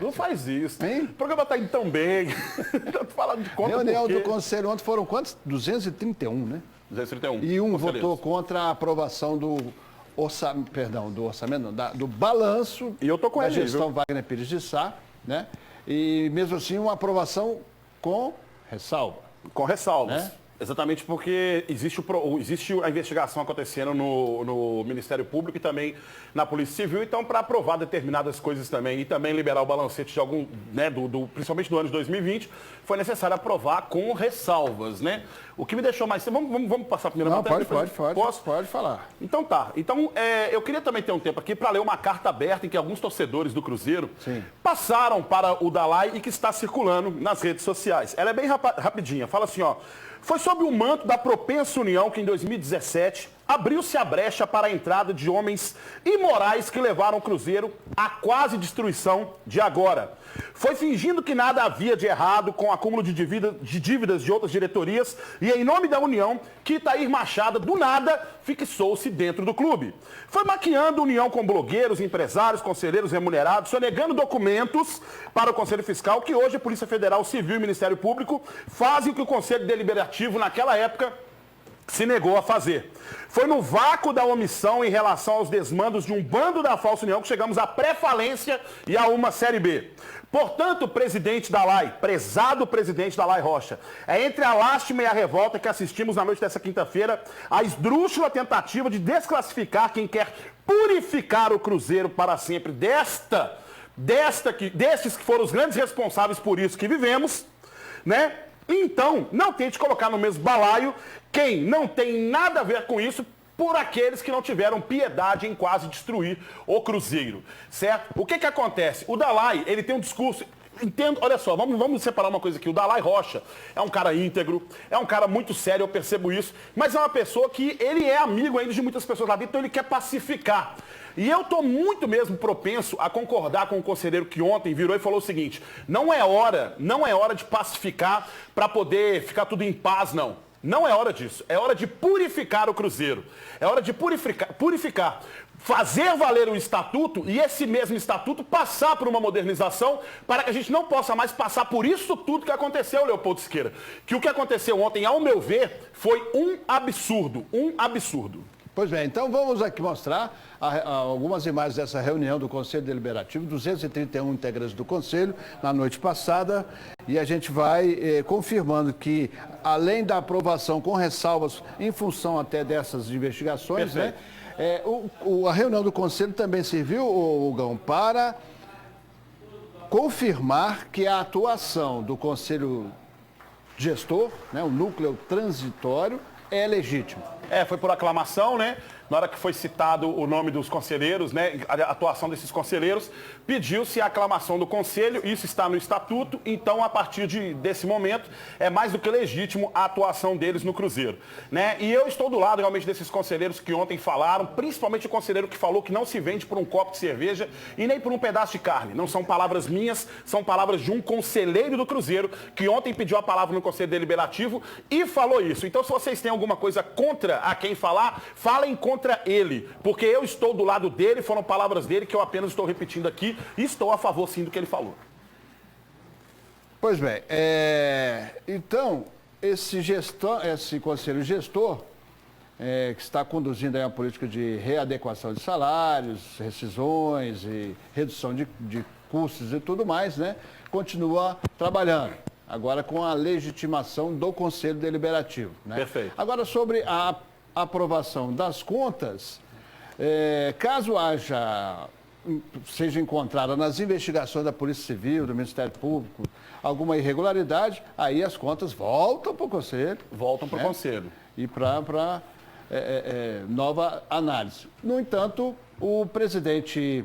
Não faz isso. Hein? O programa está indo tão bem. Falando de conta Reunião porque... do Conselho ontem foram quantos? 231, né? 231. E um Conselheiros. votou contra a aprovação do orçamento, não, do balanço E eu tô com da ele, gestão viu? Wagner Pires de Sá, né? E mesmo assim uma aprovação com ressalva. Com ressalvas. Né? Exatamente porque existe a investigação acontecendo no Ministério Público e também na Polícia Civil. Então, para aprovar determinadas coisas também e também liberar o balancete de algum, né, principalmente do ano de 2020, foi necessário aprovar com ressalvas, né? O que me deixou mais... Vamos passar a primeira Não, matéria? pode falar. Então tá. Então, eu queria também ter um tempo aqui para ler uma carta aberta em que alguns torcedores do Cruzeiro passaram para o Dalai e que está circulando nas redes sociais. Ela é bem rapidinha. Fala assim, ó. Foi sob o manto da Propensa União que em 2017 abriu-se a brecha para a entrada de homens imorais que levaram o Cruzeiro à quase destruição de agora. Foi fingindo que nada havia de errado com o acúmulo de dívidas de outras diretorias e em nome da União que Itair Machado, do nada, fixou-se dentro do clube. Foi maquiando união com blogueiros, empresários, conselheiros remunerados, sonegando documentos para o Conselho Fiscal que hoje a Polícia Federal, Civil e Ministério Público fazem o que o Conselho Deliberativo, naquela época, se negou a fazer. Foi no vácuo da omissão em relação aos desmandos de um bando da falsa união que chegamos à pré-falência e a uma Série B. Portanto, presidente Dalai, prezado presidente Dalai Rocha, é entre a lástima e a revolta que assistimos na noite dessa quinta-feira a esdrúxula tentativa de desclassificar quem quer purificar o Cruzeiro para sempre destes que foram os grandes responsáveis por isso que vivemos, né? Então, não tente colocar no mesmo balaio quem não tem nada a ver com isso por aqueles que não tiveram piedade em quase destruir o Cruzeiro, certo? O que acontece? O Dalai, ele tem um discurso... Entendo, olha só, vamos separar uma coisa aqui. O Dalai Rocha é um cara íntegro, é um cara muito sério, eu percebo isso, mas é uma pessoa que ele é amigo ainda de muitas pessoas lá dentro, então ele quer pacificar. E eu estou muito mesmo propenso a concordar com o conselheiro que ontem virou e falou o seguinte, não é hora de pacificar para poder ficar tudo em paz, não. Não é hora disso, é hora de purificar o Cruzeiro, é hora de purificar, fazer valer o estatuto e esse mesmo estatuto passar por uma modernização para que a gente não possa mais passar por isso tudo que aconteceu, Leopoldo Siqueira. Que o que aconteceu ontem, ao meu ver, foi um absurdo. Pois bem, então vamos aqui mostrar algumas imagens dessa reunião do Conselho Deliberativo, 231 integrantes do Conselho, na noite passada, e a gente vai confirmando que, além da aprovação com ressalvas em função até dessas investigações, né, a reunião do Conselho também serviu, Gão, para confirmar que a atuação do Conselho Gestor, né, o núcleo transitório, é legítima. Foi por aclamação, né? Na hora que foi citado o nome dos conselheiros, né, a atuação desses conselheiros, pediu-se a aclamação do conselho, isso está no estatuto, então a partir desse momento é mais do que legítimo a atuação deles no Cruzeiro, né? E eu estou do lado realmente desses conselheiros que ontem falaram, principalmente o conselheiro que falou que não se vende por um copo de cerveja e nem por um pedaço de carne. Não são palavras minhas, são palavras de um conselheiro do Cruzeiro que ontem pediu a palavra no Conselho Deliberativo e falou isso. Então, se vocês têm alguma coisa contra a quem falar, falem contra ele, porque eu estou do lado dele, foram palavras dele que eu apenas estou repetindo aqui e estou a favor sim do que ele falou. Pois bem, então esse conselho gestor que está conduzindo aí uma política de readequação de salários, rescisões e redução de custos e tudo mais, né, continua trabalhando. Agora com a legitimação do Conselho Deliberativo, né? Perfeito. Agora sobre a aprovação das contas, caso seja encontrada nas investigações da Polícia Civil, do Ministério Público, alguma irregularidade, aí as contas voltam para o Conselho. Voltam para o Conselho. E para nova análise. No entanto, o presidente